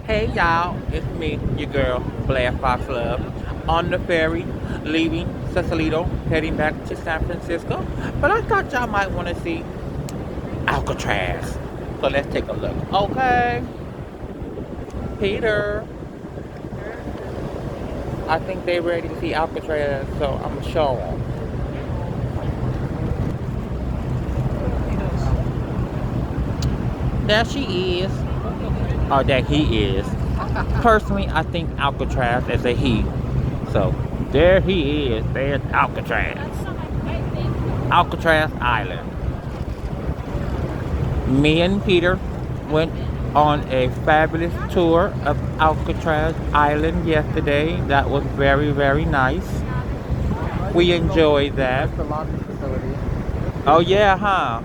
Hey y'all, it's me, your girl, Blair Fox Love, on the ferry, leaving Sausalito, heading back to San Francisco. But I thought y'all might want to see Alcatraz. So let's take a look. Okay, Peter, I think they're ready to see Alcatraz, so I'm gonna show them. There she is. Or that he is. Personally, I think Alcatraz is a he. So there he is. There's Alcatraz. Alcatraz Island. Me and Peter went on a fabulous tour of Alcatraz Island yesterday. That was very, very nice. We enjoyed that. That's the laundry facility. Oh yeah, huh?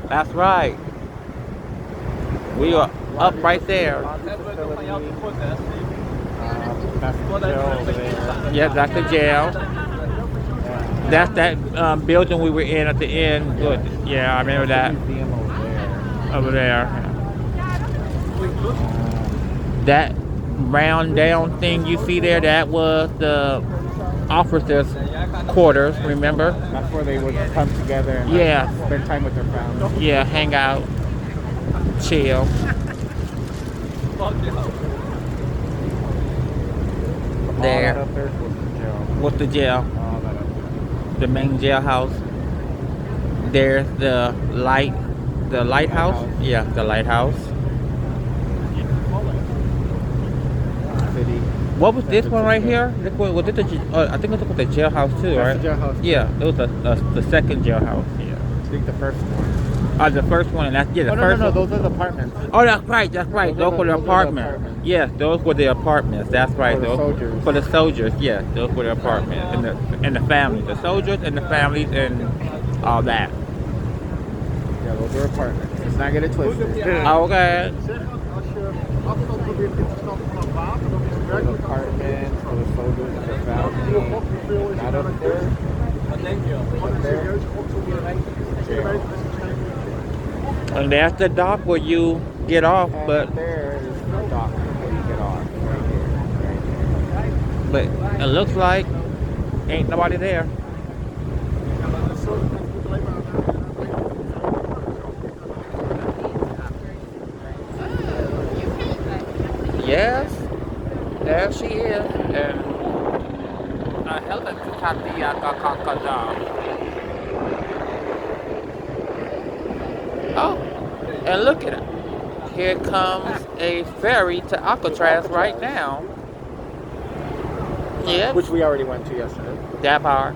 That's right. We are up right there. Laundry facility. That's the jail over there. Yeah, that's the jail. Yeah. That's that building we were in at the end. Good. Yeah, I remember that. The museum Over over there. there. That round down thing you see there, that was the officers' quarters, remember? That's where they would come together and Yeah. spend time with their families. Yeah, hang out, chill. All There. that up there was the jail. What's the jail? All that up there. The main jailhouse. There's the lighthouse. Yeah, the lighthouse. City. What was this one right here? Was it I think it was the jailhouse too, right? That's the jailhouse. Yeah, it was the second jailhouse. Yeah. I think the first one. The first one, and that's the Oh, no, first no, one. those are the apartments. Oh, that's right. That's right. Those were the those are the apartments. apartments. Yes, those were the apartments. That's right. For the Those soldiers. For the soldiers. Yes, those were the apartments and the families, the soldiers and the families and all that. Yeah, those are apartments. Let's not get it twisted. Okay. There's apartments for the soldiers and their families. Not up there. Up there. Jail. And that's the dock where you get off, And but there is the dock where you get off. Right here. it looks like ain't nobody there. Yes, there she is, and Helen Katia Kakakada. Oh, and look at it. Here comes a ferry to Alcatraz right now. Yep, Which we already went to yesterday. that part.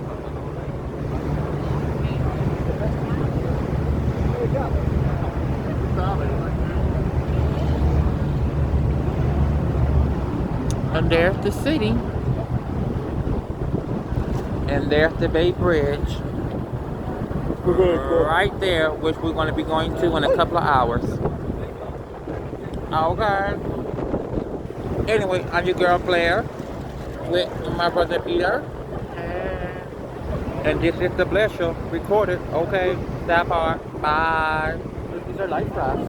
And there's the city. And there's the Bay Bridge. Right there, which we're going to be going to in a couple of hours. Okay. Anyway, I'm your girl Blair with my brother Peter. And this is the Blair Show recorded. Okay, that part. Bye. These are life rafts.